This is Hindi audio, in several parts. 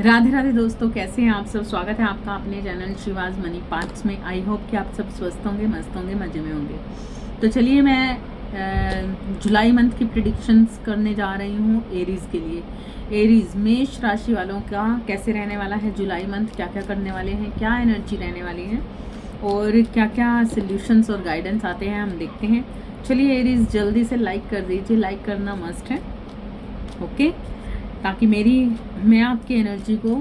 राधे राधे दोस्तों, कैसे हैं आप सब। स्वागत है आपका अपने चैनल शिवाज मनी पार्ट्स में। आई होप कि आप सब स्वस्थ होंगे, मस्त होंगे, मज़े में होंगे। तो चलिए मैं जुलाई मंथ की प्रिडिक्शंस करने जा रही हूँ एरीज़ के लिए। एरीज़ मेष राशि वालों का कैसे रहने वाला है जुलाई मंथ, क्या क्या करने वाले हैं, क्या एनर्जी रहने वाली है और क्या क्या सल्यूशंस और गाइडेंस आते हैं, हम देखते हैं। चलिए एरीज़ जल्दी से लाइक कर दीजिए, लाइक करना मस्ट है, ओके, ताकि मैं आपकी एनर्जी को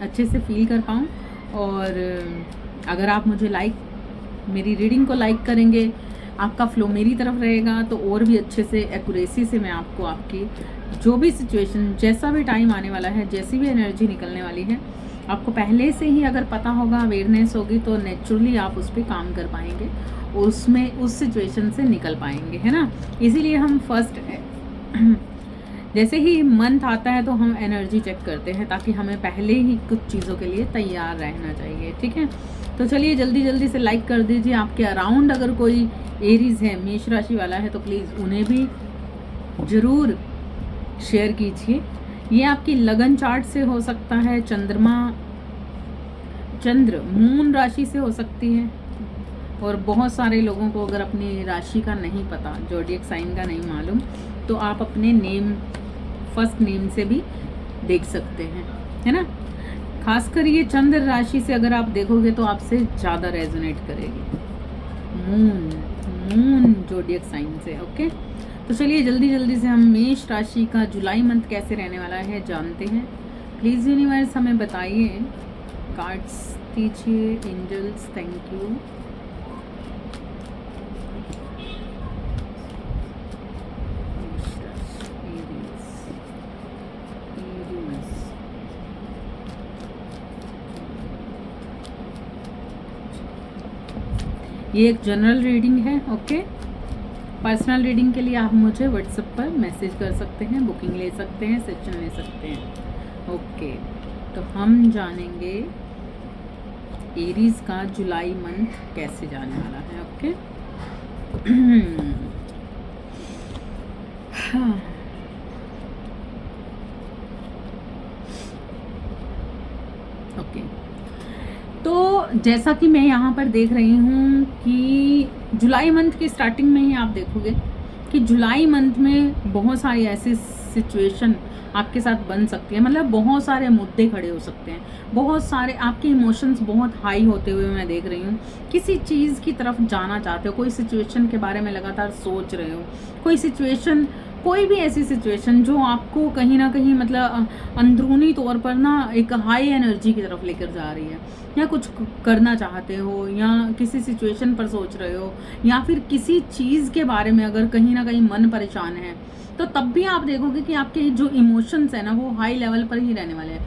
अच्छे से फील कर पाऊँ। और अगर आप मुझे मेरी रीडिंग को लाइक करेंगे, आपका फ्लो मेरी तरफ रहेगा, तो और भी अच्छे से एक्यूरेसी से मैं आपको आपकी जो भी सिचुएशन, जैसा भी टाइम आने वाला है, जैसी भी एनर्जी निकलने वाली है, आपको पहले से ही अगर पता होगा, अवेयरनेस होगी, तो नेचुरली आप उस पर काम कर पाएंगे, उसमें उस सिचुएशन से निकल पाएंगे, है ना। इसीलिए हम जैसे ही मंथ आता है तो हम एनर्जी चेक करते हैं, ताकि हमें पहले ही कुछ चीज़ों के लिए तैयार रहना चाहिए, ठीक है। तो चलिए जल्दी जल्दी से लाइक कर दीजिए। आपके अराउंड अगर कोई एरीज़ है, मेष राशि वाला है, तो प्लीज़ उन्हें भी ज़रूर शेयर कीजिए। ये आपकी लगन चार्ट से हो सकता है, चंद्र मून राशि से हो सकती है, और बहुत सारे लोगों को अगर अपनी राशि का नहीं पता, ज़ोडिएक साइन का नहीं मालूम, तो आप अपने फर्स्ट नेम से भी देख सकते हैं, है ना। खासकर ये चंद्र राशि से अगर आप देखोगे तो आपसे ज़्यादा रेजोनेट करेगी मून ज़ोडिएक साइन से, ओके। तो चलिए जल्दी जल्दी से हम मेष राशि का जुलाई मंथ कैसे रहने वाला है जानते हैं। प्लीज़ यूनिवर्स हमें बताइए, कार्ड्स दीजिए, एंजल्स, थैंक यू। ये एक जनरल रीडिंग है, ओके। पर्सनल रीडिंग के लिए आप मुझे व्हाट्सएप पर मैसेज कर सकते हैं, बुकिंग ले सकते हैं, सेशन ले सकते हैं, ओके। तो हम जानेंगे एरीज का जुलाई मंथ कैसे जाने वाला है, ओके। हाँ, ओके। तो जैसा कि मैं यहाँ पर देख रही हूँ कि जुलाई मंथ की स्टार्टिंग में ही आप देखोगे कि जुलाई मंथ में बहुत सारी ऐसी सिचुएशन आपके साथ बन सकती है, मतलब बहुत सारे मुद्दे खड़े हो सकते हैं, बहुत सारे आपके इमोशंस बहुत हाई होते हुए मैं देख रही हूँ। किसी चीज़ की तरफ जाना चाहते हो, कोई सिचुएशन के बारे में लगातार सोच रहे हो, कोई भी ऐसी सिचुएशन जो आपको कहीं ना कहीं मतलब अंदरूनी तौर पर ना एक हाई एनर्जी की तरफ लेकर जा रही है, या कुछ करना चाहते हो, या किसी सिचुएशन पर सोच रहे हो, या फिर किसी चीज़ के बारे में अगर कहीं ना कहीं मन परेशान है, तो तब भी आप देखोगे कि आपके जो इमोशंस है ना, वो हाई लेवल पर ही रहने वाले हैं।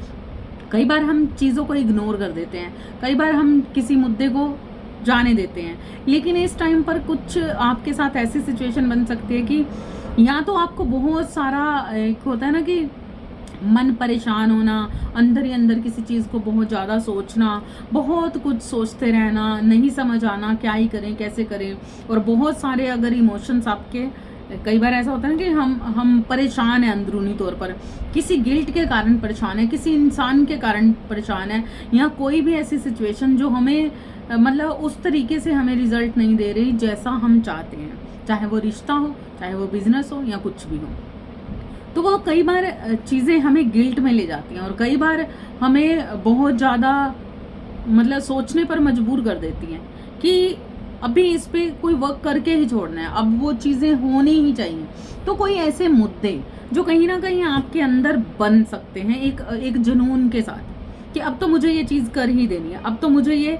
कई बार हम चीज़ों को इग्नोर कर देते हैं, कई बार हम किसी मुद्दे को जाने देते हैं, लेकिन इस टाइम पर कुछ आपके साथ ऐसी सिचुएशन बन सकती है कि या तो आपको बहुत सारा एक होता है ना कि मन परेशान होना, अंदर ही अंदर किसी चीज़ को बहुत ज़्यादा सोचना, बहुत कुछ सोचते रहना, नहीं समझ आना क्या ही करें, कैसे करें, और बहुत सारे अगर इमोशंस आपके, कई बार ऐसा होता है ना कि हम परेशान हैं अंदरूनी तौर पर, किसी गिल्ट के कारण परेशान है, किसी इंसान के कारण परेशान है, या कोई भी ऐसी सिचुएशन जो हमें मतलब उस तरीके से हमें रिजल्ट नहीं दे रही जैसा हम चाहते हैं, चाहे वो रिश्ता हो, चाहे वो बिजनेस हो, या कुछ भी हो। तो वो कई बार चीज़ें हमें गिल्ट में ले जाती हैं, और कई बार हमें बहुत ज़्यादा मतलब सोचने पर मजबूर कर देती हैं कि अभी इस पे कोई वर्क करके ही छोड़ना है, अब वो चीज़ें होनी ही चाहिए। तो कोई ऐसे मुद्दे जो कहीं ना कहीं आपके अंदर बन सकते हैं एक जुनून के साथ कि अब तो मुझे ये चीज़ कर ही देनी है, अब तो मुझे ये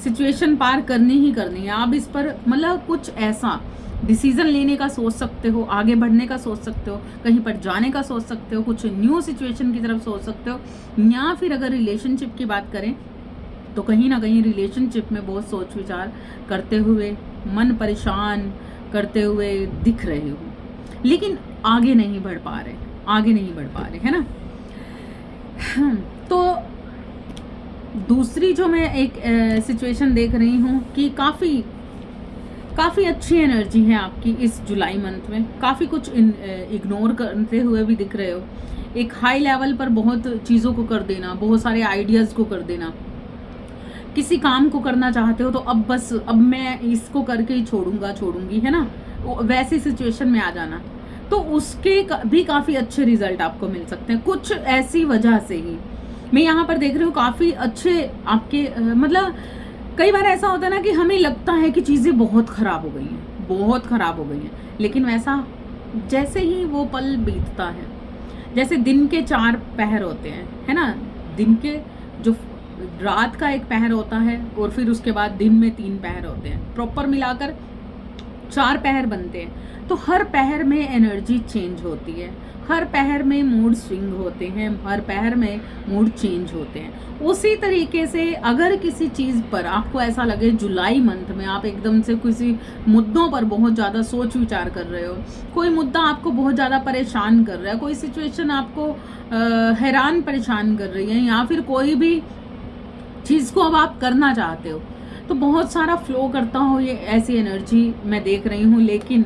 सिचुएशन पार करनी ही करनी है। आप इस पर मतलब कुछ ऐसा डिसीजन लेने का सोच सकते हो, आगे बढ़ने का सोच सकते हो, कहीं पर जाने का सोच सकते हो, कुछ न्यू सिचुएशन की तरफ सोच सकते हो, या फिर अगर रिलेशनशिप की बात करें तो कहीं ना कहीं रिलेशनशिप में बहुत सोच विचार करते हुए, मन परेशान करते हुए दिख रहे हो, लेकिन आगे नहीं बढ़ पा रहे, है ना। तो दूसरी जो मैं एक सिचुएशन देख रही हूँ कि काफ़ी अच्छी एनर्जी है आपकी इस जुलाई मंथ में, काफ़ी कुछ इग्नोर करते हुए भी दिख रहे हो, एक हाई लेवल पर बहुत चीज़ों को कर देना, बहुत सारे आइडियाज़ को कर देना। किसी काम को करना चाहते हो तो अब मैं इसको करके ही छोड़ूंगी, है ना, वैसी सिचुएशन में आ जाना, तो उसके भी काफ़ी अच्छे रिजल्ट आपको मिल सकते हैं। कुछ ऐसी वजह से ही मैं यहाँ पर देख रही हूँ काफ़ी अच्छे आपके मतलब कई बार ऐसा होता है ना कि हमें लगता है कि चीज़ें बहुत ख़राब हो गई हैं, लेकिन वैसा जैसे ही वो पल बीतता है, जैसे दिन के 4 पहर होते हैं, है ना, दिन के जो रात का एक पहर होता है और फिर उसके बाद दिन में 3 पहर होते हैं, प्रॉपर मिलाकर 4 पहर बनते हैं। तो हर पहर में एनर्जी चेंज होती है, हर पहर में मूड स्विंग होते हैं, हर पहर में मूड चेंज होते हैं। उसी तरीके से अगर किसी चीज़ पर आपको ऐसा लगे जुलाई मंथ में आप एकदम से किसी मुद्दों पर बहुत ज़्यादा सोच विचार कर रहे हो, कोई मुद्दा आपको बहुत ज़्यादा परेशान कर रहा है, कोई सिचुएशन आपको हैरान परेशान कर रही है, या फिर कोई भी चीज़ को अब आप करना चाहते हो, तो बहुत सारा फ्लो करता हो ये ऐसी एनर्जी मैं देख रही हूँ। लेकिन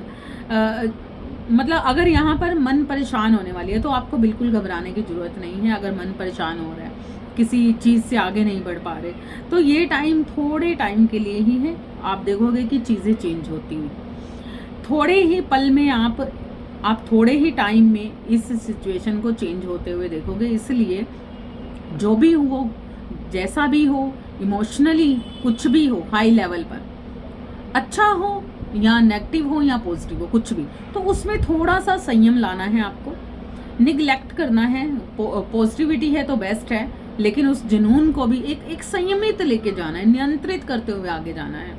मतलब अगर यहाँ पर मन परेशान होने वाली है तो आपको बिल्कुल घबराने की ज़रूरत नहीं है। अगर मन परेशान हो रहा है, किसी चीज़ से आगे नहीं बढ़ पा रहे, तो ये टाइम थोड़े टाइम के लिए ही है। आप देखोगे कि चीज़ें चेंज होती हुई, थोड़े ही पल में आप थोड़े ही टाइम में इस सिचुएशन को चेंज होते हुए देखोगे। इसलिए जो भी हो, जैसा भी हो, इमोशनली कुछ भी हो, हाई लेवल पर अच्छा हो या नेगेटिव हो या पॉजिटिव हो, कुछ भी, तो उसमें थोड़ा सा संयम लाना है आपको, निगलेक्ट करना है। पॉजिटिविटी है तो बेस्ट है, लेकिन उस जुनून को भी एक संयमित लेके जाना है, नियंत्रित करते हुए आगे जाना है।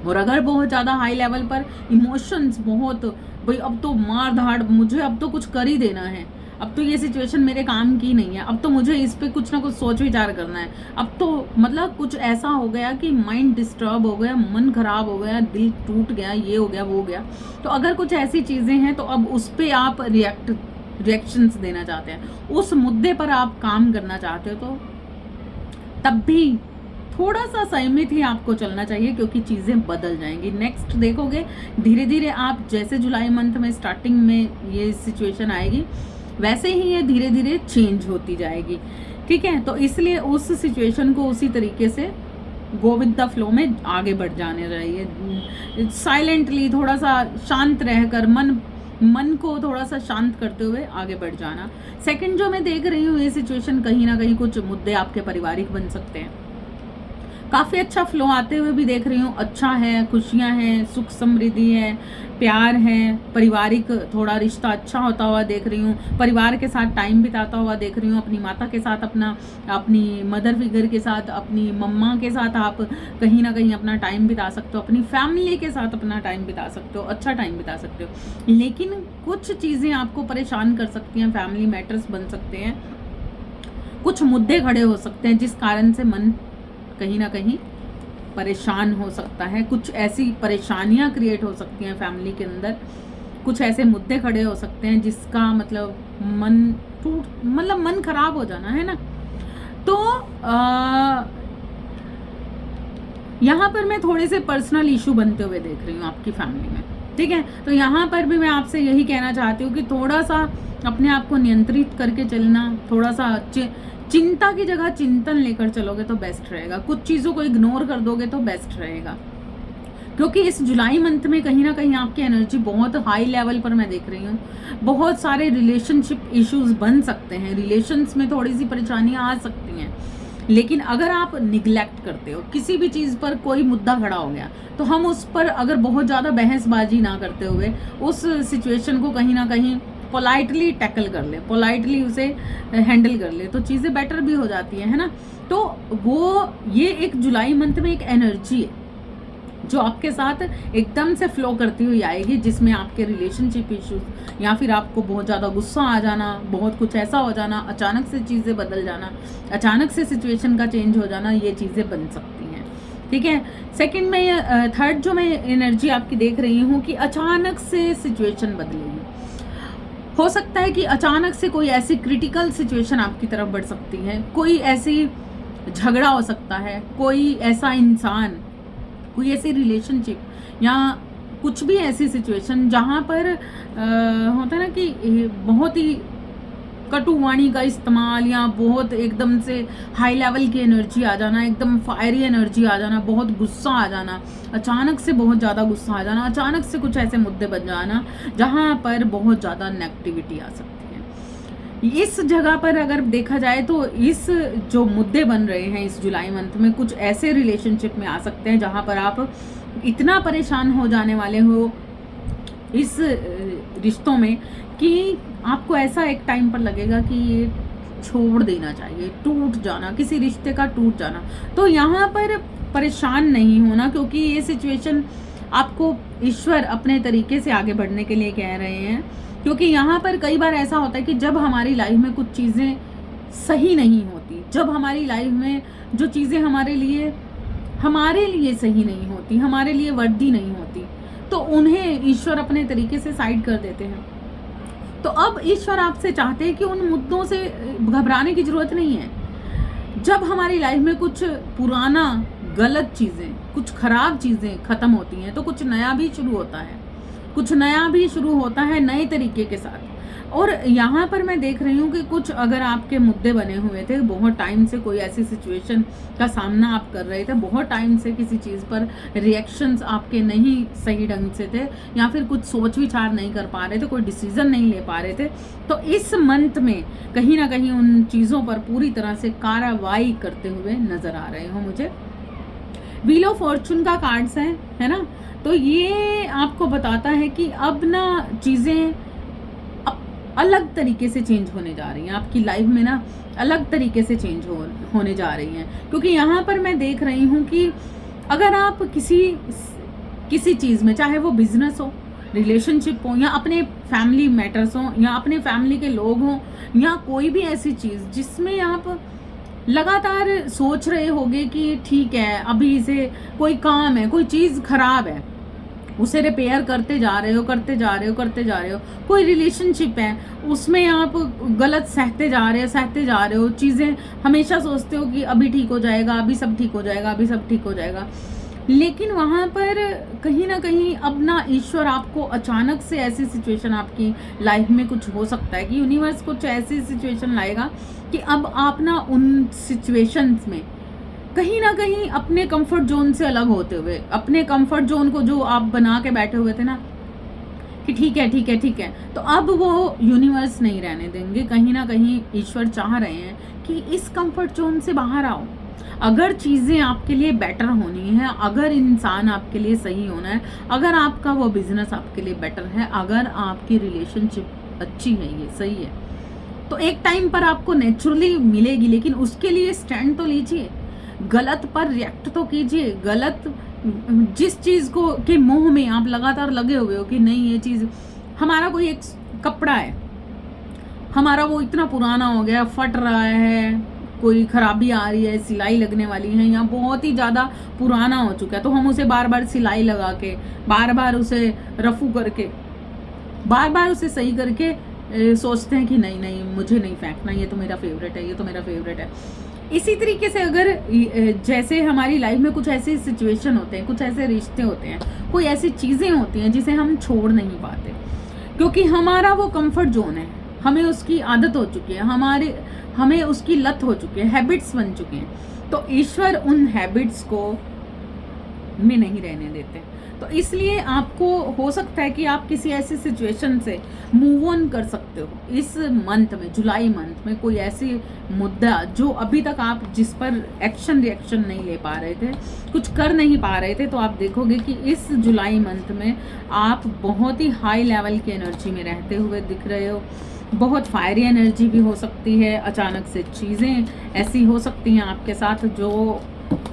और अगर बहुत ज़्यादा हाई लेवल पर इमोशंस बहुत, भाई अब तो मार धाड़, मुझे अब तो कुछ कर ही देना है, अब तो ये सिचुएशन मेरे काम की नहीं है, अब तो मुझे इस पे कुछ ना कुछ सोच विचार करना है, अब तो मतलब कुछ ऐसा हो गया कि माइंड डिस्टर्ब हो गया, मन खराब हो गया, दिल टूट गया, ये हो गया, वो हो गया, तो अगर कुछ ऐसी चीज़ें हैं तो अब उस पर आप रिएक्शंस देना चाहते हैं, उस मुद्दे पर आप काम करना चाहते हो, तो तब भी थोड़ा सा संयमित ही आपको चलना चाहिए, क्योंकि चीज़ें बदल जाएंगी। नेक्स्ट देखोगे धीरे धीरे आप, जैसे जुलाई मंथ में स्टार्टिंग में ये सिचुएशन आएगी, वैसे ही ये धीरे धीरे चेंज होती जाएगी, ठीक है। तो इसलिए उस सिचुएशन को उसी तरीके से गो विद द फ्लो में आगे बढ़ जाने चाहिए, साइलेंटली थोड़ा सा शांत रहकर मन को थोड़ा सा शांत करते हुए आगे बढ़ जाना। सेकंड जो मैं देख रही हूँ, ये सिचुएशन कहीं ना कहीं कुछ मुद्दे आपके पारिवारिक बन सकते हैं, काफ़ी अच्छा फ्लो आते हुए भी देख रही हूँ, अच्छा है, खुशियाँ हैं, सुख समृद्धि है, प्यार है, पारिवारिक थोड़ा रिश्ता अच्छा होता हुआ देख रही हूँ, परिवार के साथ टाइम बिताता हुआ देख रही हूँ, अपनी माता के साथ, अपनी मदर फिगर के साथ, अपनी मम्मा के साथ आप कहीं ना कहीं अपना टाइम बिता सकते हो, अपनी फैमिली के साथ अपना टाइम बिता सकते हो, अच्छा टाइम बिता सकते हो। लेकिन कुछ चीज़ें आपको परेशान कर सकती हैं, फैमिली मैटर्स बन सकते हैं, कुछ मुद्दे खड़े हो सकते हैं जिस कारण से मन कहीं ना कहीं परेशान हो सकता है, कुछ ऐसी परेशानियां क्रिएट हो सकती हैं फैमिली के अंदर, कुछ ऐसे मुद्दे खड़े हो सकते हैं जिसका मतलब मन खराब हो जाना, है ना। तो यहाँ पर मैं थोड़े से पर्सनल इशू बनते हुए देख रही हूँ आपकी फैमिली में, ठीक है। तो यहाँ पर भी मैं आपसे यही कहना चाहती हूँ कि थोड़ा सा अपने आप को नियंत्रित करके चलना, थोड़ा सा चिंता की जगह चिंतन लेकर चलोगे तो बेस्ट रहेगा, कुछ चीज़ों को इग्नोर कर दोगे तो बेस्ट रहेगा, क्योंकि इस जुलाई मंथ में कहीं ना कहीं आपकी एनर्जी बहुत हाई लेवल पर मैं देख रही हूँ। बहुत सारे रिलेशनशिप इश्यूज बन सकते हैं, रिलेशंस में थोड़ी सी परेशानियाँ आ सकती हैं, लेकिन अगर आप निगलेक्ट करते हो, किसी भी चीज़ पर कोई मुद्दा खड़ा हो गया तो हम उस पर अगर बहुत ज़्यादा बहसबाजी ना करते हुए उस सिचुएशन को कहीं ना कहीं पोलाइटली टैकल कर ले, पोलाइटली उसे हैंडल कर ले, तो चीज़ें बेटर भी हो जाती है ना। तो वो ये एक जुलाई मंथ में एक एनर्जी है जो आपके साथ एकदम से फ्लो करती हुई आएगी, जिसमें आपके रिलेशनशिप इश्यूज या फिर आपको बहुत ज़्यादा गुस्सा आ जाना, बहुत कुछ ऐसा हो जाना, अचानक से चीज़ें बदल जाना, अचानक से सिचुएशन का चेंज हो जाना, ये चीज़ें बन सकती हैं, ठीक है। सेकंड में थर्ड जो मैं एनर्जी आपकी देख रही हूँ कि अचानक से सिचुएशन बदलेगी, हो सकता है कि अचानक से कोई ऐसी क्रिटिकल सिचुएशन आपकी तरफ बढ़ सकती है, कोई ऐसी झगड़ा हो सकता है, कोई ऐसा इंसान, कोई ऐसी रिलेशनशिप या कुछ भी ऐसी सिचुएशन जहाँ पर होता है ना कि बहुत ही कटु वाणी का इस्तेमाल या बहुत एकदम से हाई लेवल की एनर्जी आ जाना, एकदम फायरी एनर्जी आ जाना, बहुत गुस्सा आ जाना, अचानक से बहुत ज़्यादा गुस्सा आ जाना, अचानक से कुछ ऐसे मुद्दे बन जाना जहाँ पर बहुत ज़्यादा नेगेटिविटी आ सकती है। इस जगह पर अगर देखा जाए तो इस जो मुद्दे बन रहे हैं इस जुलाई मंथ में, कुछ ऐसे रिलेशनशिप में आ सकते हैं जहाँ पर आप इतना परेशान हो जाने वाले हो इस रिश्तों में कि आपको ऐसा एक टाइम पर लगेगा कि ये छोड़ देना चाहिए, टूट जाना, किसी रिश्ते का टूट जाना। तो यहाँ पर परेशान नहीं होना, क्योंकि ये सिचुएशन आपको ईश्वर अपने तरीके से आगे बढ़ने के लिए कह रहे हैं। क्योंकि यहाँ पर कई बार ऐसा होता है कि जब हमारी लाइफ में कुछ चीज़ें सही नहीं होती, जब हमारी लाइफ में जो चीज़ें हमारे लिए सही नहीं होती, हमारे लिए वर्दी नहीं होती, तो उन्हें ईश्वर अपने तरीके से साइड कर देते हैं। तो अब ईश्वर आपसे चाहते हैं कि उन मुद्दों से घबराने की जरूरत नहीं है। जब हमारी लाइफ में कुछ पुराना गलत चीज़ें, कुछ खराब चीज़ें ख़त्म होती हैं, तो कुछ नया भी शुरू होता है, कुछ नया भी शुरू होता है नए तरीके के साथ। और यहाँ पर मैं देख रही हूँ कि कुछ अगर आपके मुद्दे बने हुए थे, बहुत टाइम से कोई ऐसी सिचुएशन का सामना आप कर रहे थे, बहुत टाइम से किसी चीज़ पर रिएक्शंस आपके नहीं सही ढंग से थे, या फिर कुछ सोच विचार नहीं कर पा रहे थे, कोई डिसीजन नहीं ले पा रहे थे, तो इस मंथ में कहीं ना कहीं उन चीज़ों पर पूरी तरह से कार्रवाई करते हुए नज़र आ रहे हो मुझे। व्हील ऑफ फॉर्चून का कार्ड्स है ना, तो ये आपको बताता है कि अब ना चीज़ें अलग तरीके से चेंज होने जा रही हैं आपकी लाइफ में ना, अलग तरीके से चेंज होने जा रही हैं। क्योंकि यहाँ पर मैं देख रही हूँ कि अगर आप किसी चीज़ में, चाहे वो बिजनेस हो, रिलेशनशिप हो, या अपने फैमिली मैटर्स हो, या अपने फैमिली के लोग हों, या कोई भी ऐसी चीज़ जिसमें आप लगातार सोच रहे होगे कि ठीक है अभी इसे कोई काम है, कोई चीज़ खराब है, उसे रिपेयर करते जा रहे हो, कोई रिलेशनशिप है उसमें आप गलत सहते जा रहे हो, चीज़ें हमेशा सोचते हो कि अभी ठीक हो जाएगा, अभी सब ठीक हो जाएगा, लेकिन वहाँ पर कहीं ना कहीं अब ना ईश्वर आपको अचानक से ऐसी सिचुएशन आपकी लाइफ में कुछ हो सकता है कि यूनिवर्स कुछ ऐसी सिचुएशन लाएगा कि अब आप ना उन सिचुएशंस में कहीं ना कहीं अपने कंफर्ट जोन से अलग होते हुए, अपने कंफर्ट जोन को जो आप बना के बैठे हुए थे ना कि ठीक है, तो अब वो यूनिवर्स नहीं रहने देंगे। कहीं ना कहीं ईश्वर चाह रहे हैं कि इस कंफर्ट जोन से बाहर आओ। अगर चीज़ें आपके लिए बेटर होनी है, अगर इंसान आपके लिए सही होना है, अगर आपका वो बिजनेस आपके लिए बेटर है, अगर आपकी रिलेशनशिप अच्छी है, ये सही है, तो एक टाइम पर आपको नेचुरली मिलेगी, लेकिन उसके लिए स्टैंड तो लीजिए, गलत पर रिएक्ट तो कीजिए। गलत जिस चीज़ को के मोह में आप लगातार लगे हुए हो कि नहीं ये चीज़, हमारा कोई एक कपड़ा है, हमारा वो इतना पुराना हो गया, फट रहा है, कोई खराबी आ रही है, सिलाई लगने वाली है, या बहुत ही ज़्यादा पुराना हो चुका है, तो हम उसे बार बार सिलाई लगा के, बार बार उसे रफू करके, बार बार उसे सही करके सोचते हैं कि नहीं मुझे नहीं फेंकना, ये तो मेरा फेवरेट है। इसी तरीके से अगर जैसे हमारी लाइफ में कुछ ऐसे सिचुएशन होते हैं, कुछ ऐसे रिश्ते होते हैं, कोई ऐसी चीज़ें होती हैं जिसे हम छोड़ नहीं पाते, क्योंकि हमारा वो कंफर्ट जोन है, हमें उसकी आदत हो चुकी है, हमें उसकी लत हो चुकी है, हैबिट्स बन चुके हैं, तो ईश्वर उन हैबिट्स को में नहीं रहने देते। तो इसलिए आपको हो सकता है कि आप किसी ऐसी सिचुएशन से मूव ऑन कर सकते हो इस मंथ में, जुलाई मंथ में। कोई ऐसी मुद्दा जो अभी तक आप जिस पर रिएक्शन नहीं ले पा रहे थे, कुछ कर नहीं पा रहे थे, तो आप देखोगे कि इस जुलाई मंथ में आप बहुत ही हाई लेवल की एनर्जी में रहते हुए दिख रहे हो। बहुत फायरी एनर्जी भी हो सकती है, अचानक से चीज़ें ऐसी हो सकती हैं आपके साथ जो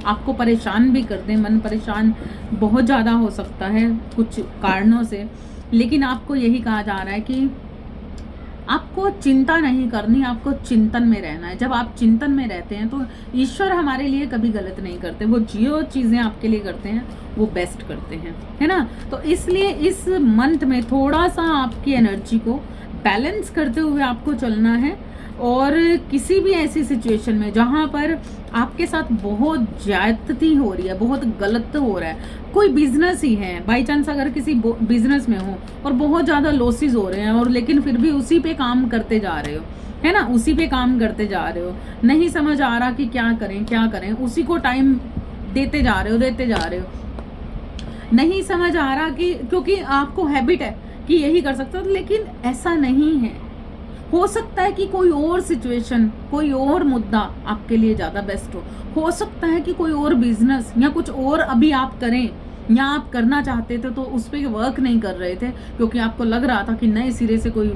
आपको परेशान भी कर दें, मन परेशान बहुत ज़्यादा हो सकता है कुछ कारणों से, लेकिन आपको यही कहा जा रहा है कि आपको चिंता नहीं करनी, आपको चिंतन में रहना है। जब आप चिंतन में रहते हैं तो ईश्वर हमारे लिए कभी गलत नहीं करते, वो जो चीज़ें आपके लिए करते हैं वो बेस्ट करते हैं, है ना। तो इसलिए इस मंथ में थोड़ा सा आपकी एनर्जी को बैलेंस करते हुए आपको चलना है, और किसी भी ऐसी सिचुएशन में जहाँ पर आपके साथ बहुत ज्यादती हो रही है, बहुत गलत हो रहा है, कोई बिजनेस ही है, बाई चांस अगर किसी बिजनेस में हो और बहुत ज़्यादा लॉसेस हो रहे हैं, और लेकिन फिर भी उसी पे काम करते जा रहे हो, है ना, उसी पे काम करते जा रहे हो, नहीं समझ आ रहा कि क्या करें क्या करें, उसी को टाइम देते जा रहे हो, नहीं समझ आ रहा कि, क्योंकि आपको हैबिट है कि यही कर सकते हो, लेकिन ऐसा नहीं है। हो सकता है कि कोई और सिचुएशन, कोई और मुद्दा आपके लिए ज़्यादा बेस्ट हो सकता है कि कोई और बिजनेस या कुछ और अभी आप करें, या आप करना चाहते थे तो उस पर वर्क नहीं कर रहे थे क्योंकि आपको लग रहा था कि नए सिरे से कोई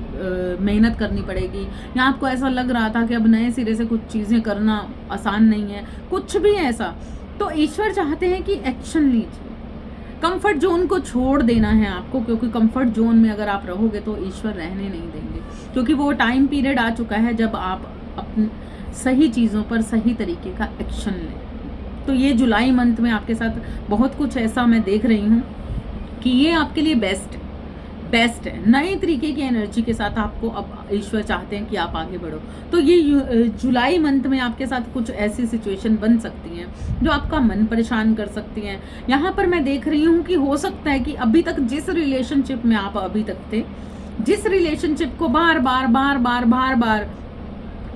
मेहनत करनी पड़ेगी, या आपको ऐसा लग रहा था कि अब नए सिरे से कुछ चीज़ें करना आसान नहीं है, कुछ भी ऐसा। तो ईश्वर चाहते हैं कि एक्शन लीजिए, कंफर्ट जोन को छोड़ देना है आपको, क्योंकि कंफर्ट जोन में अगर आप रहोगे तो ईश्वर रहने नहीं देंगे, क्योंकि वो टाइम पीरियड आ चुका है जब आप अपनी सही चीज़ों पर सही तरीके का एक्शन लें। तो ये जुलाई मंथ में आपके साथ बहुत कुछ ऐसा मैं देख रही हूँ कि ये आपके लिए बेस्ट है, नए तरीके की एनर्जी के साथ आपको अब ईश्वर चाहते हैं कि आप आगे बढ़ो। तो ये जुलाई मंथ में आपके साथ कुछ ऐसी सिचुएशन बन सकती हैं जो आपका मन परेशान कर सकती हैं। यहाँ पर मैं देख रही हूँ कि हो सकता है कि अभी तक जिस रिलेशनशिप में आप अभी तक थे, जिस रिलेशनशिप को बार बार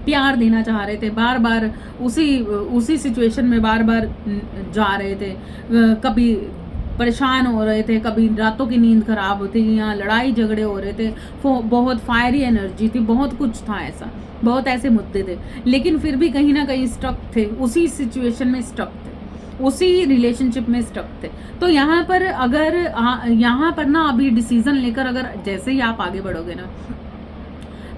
प्यार देना चाह रहे थे, बार बार उसी सिचुएशन में बार बार जा रहे थे, कभी परेशान हो रहे थे, कभी रातों की नींद खराब होती, या लड़ाई झगड़े हो रहे थे, बहुत फायरी एनर्जी थी, बहुत कुछ था ऐसा, बहुत ऐसे मुद्दे थे, लेकिन फिर भी कहीं ना कहीं स्टक थे, उसी सिचुएशन में स्टक थे, उसी रिलेशनशिप में स्टक थे। तो यहाँ पर अगर यहाँ पर ना अभी डिसीजन लेकर अगर जैसे ही आप आगे बढ़ोगे ना,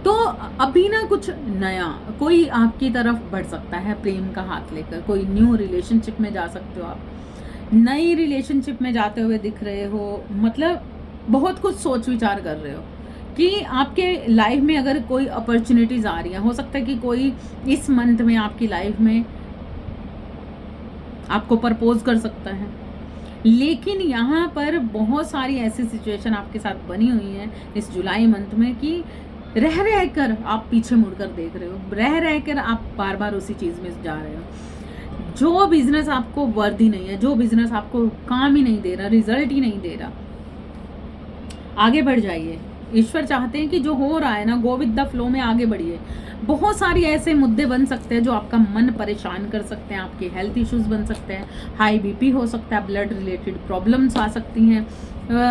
तो अभी ना कुछ नया कोई आपकी तरफ बढ़ सकता है, प्रेम का हाथ लेकर कोई न्यू रिलेशनशिप में जा सकते हो आप, नई रिलेशनशिप में जाते हुए दिख रहे हो, मतलब बहुत कुछ सोच विचार कर रहे हो कि आपके लाइफ में अगर कोई अपॉर्चुनिटीज आ रही है, हो सकता है कि कोई इस मंथ में आपकी लाइफ में आपको प्रपोज कर सकता है, लेकिन यहाँ पर बहुत सारी ऐसी सिचुएशन आपके साथ बनी हुई है इस जुलाई मंथ में कि रह कर आप पीछे मुड़कर देख रहे हो, रह कर आप बार बार उसी चीज़ में जा रहे हो। जो बिजनेस आपको वर्दी नहीं है, जो बिजनेस आपको काम ही नहीं दे रहा, रिजल्ट ही नहीं दे रहा, आगे बढ़ जाइए। ईश्वर चाहते हैं कि जो हो रहा है ना, गो विद द फ्लो में आगे बढ़िए। बहुत सारी ऐसे मुद्दे बन सकते हैं जो आपका मन परेशान कर सकते हैं, आपके हेल्थ इश्यूज बन सकते हैं, हाई बीपी हो सकता है, ब्लड रिलेटेड प्रॉब्लम्स आ सकती हैं,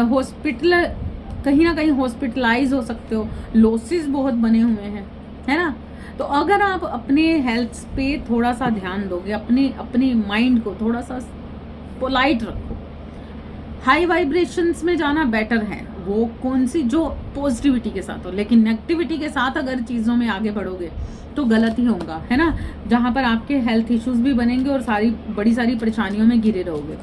हॉस्पिटल कहीं ना कहीं हॉस्पिटलाइज हो सकते हो, लॉसेस बहुत बने हुए हैं, है ना। तो अगर आप अपने हेल्थ पे थोड़ा सा ध्यान दोगे, अपने माइंड को थोड़ा सा पोलाइट रखो, हाई वाइब्रेशंस में जाना बेटर है, वो कौन सी जो पॉजिटिविटी के साथ हो, लेकिन नेगेटिविटी के साथ अगर चीज़ों में आगे बढ़ोगे तो गलत ही होगा, है ना, जहाँ पर आपके हेल्थ इश्यूज भी बनेंगे और बड़ी सारी परेशानियों में घिरे रहोगे।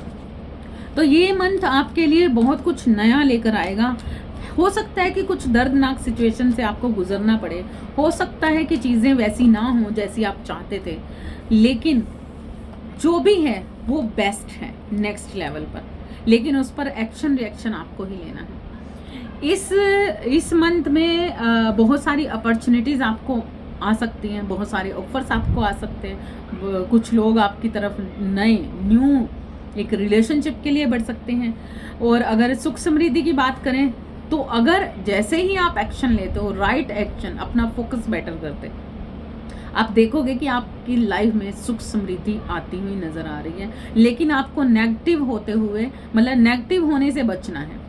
तो ये मंथ आपके लिए बहुत कुछ नया लेकर आएगा। हो सकता है कि कुछ दर्दनाक सिचुएशन से आपको गुजरना पड़े, हो सकता है कि चीज़ें वैसी ना हो जैसी आप चाहते थे, लेकिन जो भी है वो बेस्ट है नेक्स्ट लेवल पर, लेकिन उस पर एक्शन रिएक्शन आपको ही लेना है। इस मंथ में बहुत सारी अपॉर्चुनिटीज़ आपको आ सकती हैं, बहुत सारे ऑफर्स आपको आ सकते हैं, कुछ लोग आपकी तरफ न्यू एक रिलेशनशिप के लिए बढ़ सकते हैं। और अगर सुख समृद्धि की बात करें तो अगर जैसे ही आप एक्शन लेते हो, राइट एक्शन, अपना फोकस बेटर करते, आप देखोगे कि आपकी लाइफ में सुख समृद्धि आती हुई नजर आ रही है। लेकिन आपको नेगेटिव होते हुए, मतलब नेगेटिव होने से बचना है।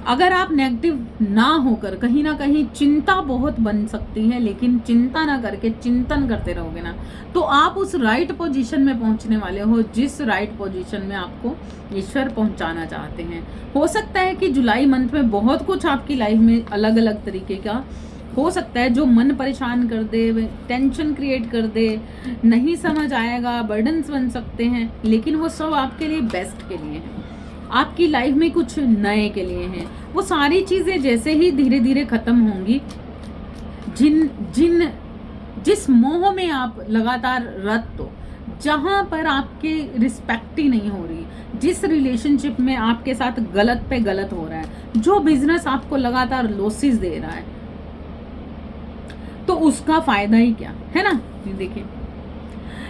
अगर आप नेगेटिव ना होकर, कहीं ना कहीं चिंता बहुत बन सकती है, लेकिन चिंता ना करके चिंतन करते रहोगे ना, तो आप उस राइट पोजीशन में पहुंचने वाले हो, जिस राइट पोजीशन में आपको ईश्वर पहुंचाना चाहते हैं। हो सकता है कि जुलाई मंथ में बहुत कुछ आपकी लाइफ में अलग अलग तरीके का हो सकता है जो मन परेशान कर दे, टेंशन क्रिएट कर दे, नहीं समझ आएगा, बर्डन्स बन सकते हैं, लेकिन वो सब आपके लिए बेस्ट के लिए है, आपकी लाइफ में कुछ नए के लिए हैं। वो सारी चीज़ें जैसे ही धीरे धीरे ख़त्म होंगी, जिस मोह में आप लगातार रत हो, जहाँ पर आपकी रिस्पेक्ट ही नहीं हो रही, जिस रिलेशनशिप में आपके साथ गलत पे गलत हो रहा है, जो बिजनेस आपको लगातार लॉसेस दे रहा है, तो उसका फायदा ही क्या है ना। देखिए,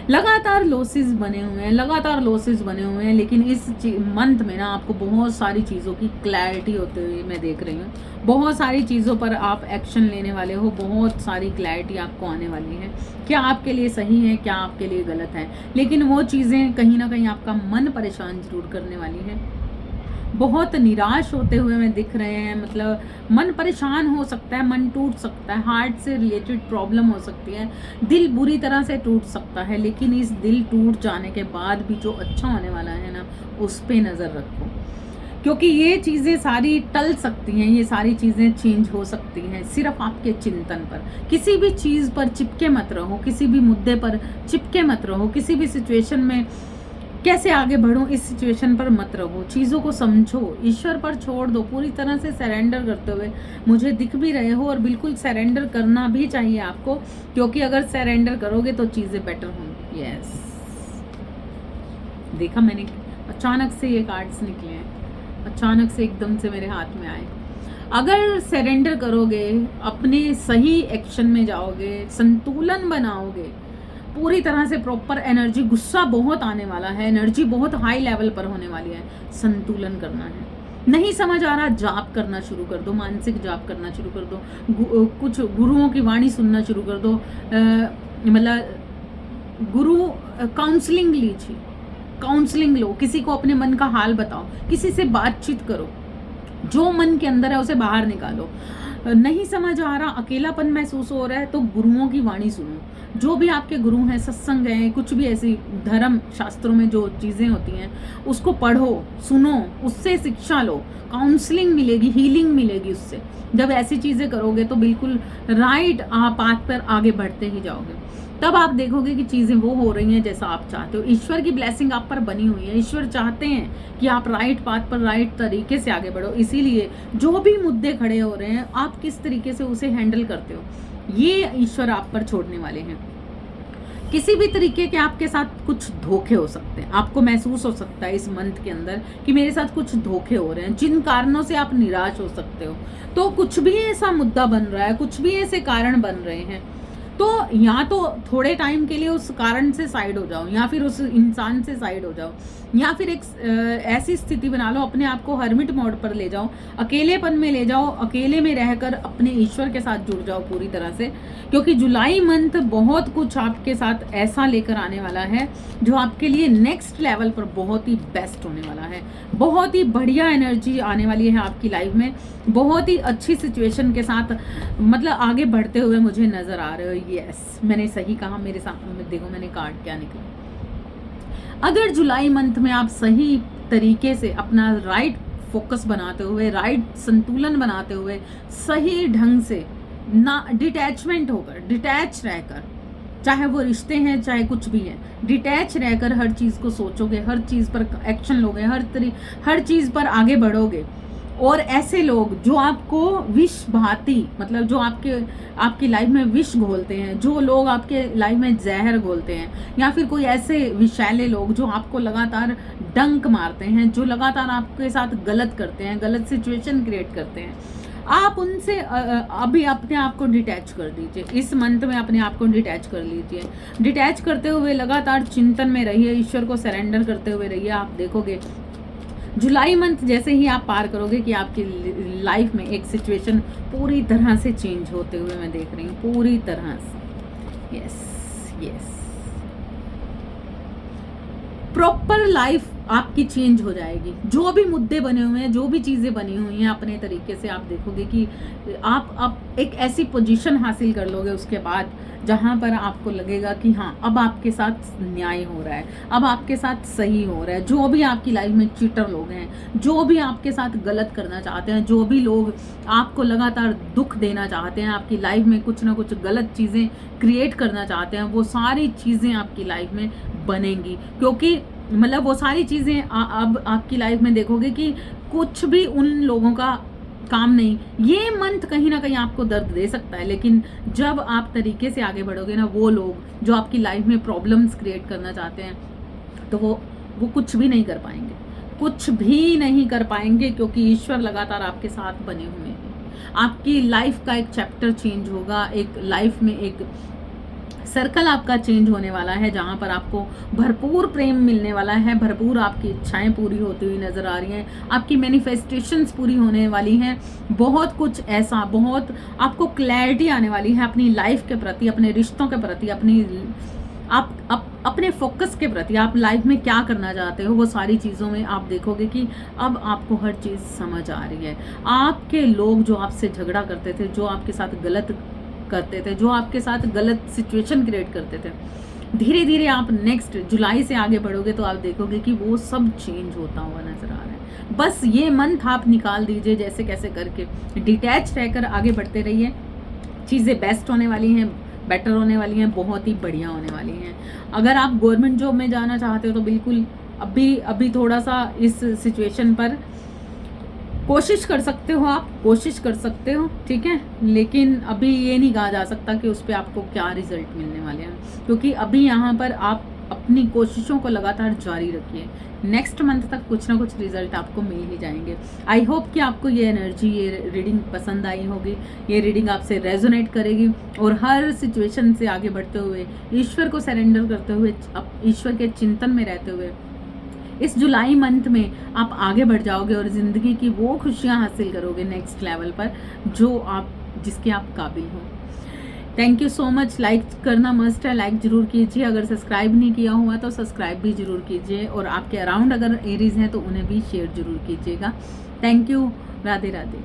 लगातार लॉसेस बने हुए हैं, लगातार लॉसेस बने हुए हैं, लेकिन इस मंथ में ना आपको बहुत सारी चीज़ों की क्लैरिटी होते हुए मैं देख रही हूँ। बहुत सारी चीज़ों पर आप एक्शन लेने वाले हो, बहुत सारी क्लैरिटी आपको आने वाली है, क्या आपके लिए सही है, क्या आपके लिए गलत है। लेकिन वो चीज़ें कहीं ना कहीं आपका मन परेशान जरूर करने वाली है। बहुत निराश होते हुए मैं दिख रहे हैं, मतलब मन परेशान हो सकता है, मन टूट सकता है, हार्ट से रिलेटेड प्रॉब्लम हो सकती है, दिल बुरी तरह से टूट सकता है। लेकिन इस दिल टूट जाने के बाद भी जो अच्छा होने वाला है ना, उस पे नज़र रखो, क्योंकि ये चीज़ें सारी टल सकती हैं, ये सारी चीज़ें चेंज हो सकती हैं सिर्फ आपके चिंतन पर। किसी भी चीज़ पर चिपके मत रहो, किसी भी मुद्दे पर चिपके मत रहो, किसी भी सिचुएशन में कैसे आगे बढ़ूं इस सिचुएशन पर मत रहो, चीज़ों को समझो, ईश्वर पर छोड़ दो, पूरी तरह से सरेंडर करते हुए मुझे दिख भी रहे हो। और बिल्कुल सरेंडर करना भी चाहिए आपको, क्योंकि अगर सरेंडर करोगे तो चीज़ें बेटर होंगी। यस, देखा मैंने, अचानक से ये कार्ड्स निकले हैं, अचानक से एकदम से मेरे हाथ में आए। अगर सरेंडर करोगे, अपने सही एक्शन में जाओगे, संतुलन बनाओगे, पूरी तरह से प्रॉपर एनर्जी, गुस्सा बहुत आने वाला है, एनर्जी बहुत हाई लेवल पर होने वाली है, संतुलन करना है। नहीं समझ आ रहा, जाप करना शुरू कर दो, मानसिक जाप करना शुरू कर दो, कुछ गुरुओं की वाणी सुनना शुरू कर दो, मतलब गुरु काउंसलिंग लीजिए, काउंसलिंग लो, किसी को अपने मन का हाल बताओ, किसी से बातचीत करो, जो मन के अंदर है उसे बाहर निकालो। नहीं समझ आ रहा, अकेलापन महसूस हो रहा है, तो गुरुओं की वाणी सुनो, जो भी आपके गुरु हैं, सत्संग हैं, कुछ भी ऐसी धर्म शास्त्रों में जो चीज़ें होती हैं उसको पढ़ो, सुनो, उससे शिक्षा लो, काउंसलिंग मिलेगी, हीलिंग मिलेगी उससे। जब ऐसी चीज़ें करोगे तो बिल्कुल राइट पाथ पर आगे बढ़ते ही जाओगे, तब आप देखोगे कि चीज़ें वो हो रही हैं जैसा आप चाहते हो। ईश्वर की ब्लेसिंग आप पर बनी हुई है, ईश्वर चाहते हैं कि आप राइट पाथ पर राइट तरीके से आगे बढ़ो। इसीलिए जो भी मुद्दे खड़े हो रहे हैं, आप किस तरीके से उसे हैंडल करते हो, ये ईश्वर आप पर छोड़ने वाले हैं। किसी भी तरीके के आपके साथ कुछ धोखे हो सकते हैं, आपको महसूस हो सकता है इस मंथ के अंदर कि मेरे साथ कुछ धोखे हो रहे हैं, जिन कारणों से आप निराश हो सकते हो। तो कुछ भी ऐसा मुद्दा बन रहा है, कुछ भी ऐसे कारण बन रहे हैं, तो या तो थोड़े टाइम के लिए उस कारण से साइड हो जाओ, या फिर उस इंसान से साइड हो जाओ, या फिर एक ऐसी स्थिति बना लो, अपने आप को हर्मिट मोड पर ले जाओ, अकेलेपन में ले जाओ, अकेले में रहकर अपने ईश्वर के साथ जुड़ जाओ पूरी तरह से। क्योंकि जुलाई मंथ बहुत कुछ आपके साथ ऐसा लेकर आने वाला है जो आपके लिए नेक्स्ट लेवल पर बहुत ही बेस्ट होने वाला है। बहुत ही बढ़िया एनर्जी आने वाली है आपकी लाइफ में, बहुत ही अच्छी सिचुएशन के साथ, मतलब आगे बढ़ते हुए मुझे नजर आ रहे हो। यस, मैंने सही कहा, मेरे सामने देखो मैंने कार्ड क्या निकला। अगर जुलाई मंथ में आप सही तरीके से अपना राइट फोकस बनाते हुए, राइट संतुलन बनाते हुए, सही ढंग से ना डिटैचमेंट होकर, डिटैच रहकर, चाहे वो रिश्ते हैं चाहे कुछ भी है, डिटैच रहकर हर चीज़ को सोचोगे, हर चीज़ पर एक्शन लोगे, हर चीज़ पर आगे बढ़ोगे। और ऐसे लोग जो आपको विष भाती, मतलब जो आपकी लाइफ में विष घोलते हैं, जो लोग आपके लाइफ में जहर घोलते हैं, या फिर कोई ऐसे विषैले लोग जो आपको लगातार डंक मारते हैं, जो लगातार आपके साथ गलत करते हैं, गलत सिचुएशन क्रिएट करते हैं, आप उनसे अभी अपने आप को डिटैच कर दीजिए। इस मंथ में अपने आप को डिटैच कर लीजिए। डिटैच करते हुए लगातार चिंतन में रहिए, ईश्वर को सरेंडर करते हुए रहिए। आप देखोगे जुलाई मंथ जैसे ही आप पार करोगे कि आपकी लाइफ में एक सिचुएशन पूरी तरह से चेंज होते हुए मैं देख रही हूँ, पूरी तरह से। यस यस, प्रॉपर लाइफ आपकी चेंज हो जाएगी। जो भी मुद्दे बने हुए हैं, जो भी चीज़ें बनी हुई हैं, अपने तरीके से आप देखोगे कि आप एक ऐसी पोजीशन हासिल कर लोगे उसके बाद जहाँ पर आपको लगेगा कि हाँ, अब आपके साथ न्याय हो रहा है, अब आपके साथ सही हो रहा है। जो भी आपकी लाइफ में चीटर लोग हैं, जो भी आपके साथ गलत करना चाहते हैं, जो भी लोग आपको लगातार दुख देना चाहते हैं, आपकी लाइफ में कुछ ना कुछ गलत चीज़ें क्रिएट करना चाहते हैं, वो सारी चीज़ें आपकी लाइफ में बनेंगी। क्योंकि मतलब वो सारी चीज़ें अब आपकी लाइफ में देखोगे कि कुछ भी उन लोगों का काम नहीं। ये मंथ कहीं ना कहीं आपको दर्द दे सकता है, लेकिन जब आप तरीके से आगे बढ़ोगे ना, वो लोग जो आपकी लाइफ में प्रॉब्लम्स क्रिएट करना चाहते हैं, तो वो कुछ भी नहीं कर पाएंगे, कुछ भी नहीं कर पाएंगे, क्योंकि ईश्वर लगातार आपके साथ बने हुए हैं। आपकी लाइफ का एक चैप्टर चेंज होगा, एक लाइफ में एक सर्कल आपका चेंज होने वाला है, जहाँ पर आपको भरपूर प्रेम मिलने वाला है, भरपूर आपकी इच्छाएं पूरी होती हुई नजर आ रही हैं, आपकी मैनिफेस्टेशंस पूरी होने वाली हैं। बहुत कुछ ऐसा, बहुत आपको क्लैरिटी आने वाली है अपनी लाइफ के प्रति, अपने रिश्तों के प्रति, अपने फोकस के प्रति, आप लाइफ में क्या करना चाहते हो, वो सारी चीज़ों में आप देखोगे कि अब आपको हर चीज़ समझ आ रही है। आपके लोग जो आपसे झगड़ा करते थे, जो आपके साथ गलत करते थे, जो आपके साथ गलत सिचुएशन क्रिएट करते थे, धीरे धीरे आप नेक्स्ट जुलाई से आगे बढ़ोगे तो आप देखोगे कि वो सब चेंज होता हुआ नजर आ रहा है। बस ये मंथ आप निकाल दीजिए, जैसे कैसे करके डिटैच रहकर आगे बढ़ते रहिए। चीज़ें बेस्ट होने वाली हैं, बेटर होने वाली हैं, बहुत ही बढ़िया होने वाली हैं। अगर आप गवर्नमेंट जॉब में जाना चाहते हो तो बिल्कुल अभी थोड़ा सा इस सिचुएशन पर कोशिश कर सकते हो, आप कोशिश कर सकते हो, ठीक है। लेकिन अभी ये नहीं कहा जा सकता कि उस पर आपको क्या रिजल्ट मिलने वाले हैं, क्योंकि अभी यहाँ पर आप अपनी कोशिशों को लगातार जारी रखिए। नेक्स्ट मंथ तक कुछ ना कुछ रिजल्ट आपको मिल ही जाएंगे। आई होप कि आपको ये एनर्जी, ये रीडिंग पसंद आई होगी, ये रीडिंग आपसे रेजोनेट करेगी और हर सिचुएशन से आगे बढ़ते हुए, ईश्वर को सरेंडर करते हुए, ईश्वर के चिंतन में रहते हुए इस जुलाई मंथ में आप आगे बढ़ जाओगे और ज़िंदगी की वो खुशियाँ हासिल करोगे नेक्स्ट लेवल पर जिसके आप काबिल हो। Thank you so much. Like करना मस्ट है, लाइक जरूर कीजिए। अगर सब्सक्राइब नहीं किया हुआ तो सब्सक्राइब भी जरूर कीजिए, और आपके अराउंड अगर एरीज हैं तो उन्हें भी शेयर जरूर कीजिएगा। Thank you. राधे राधे।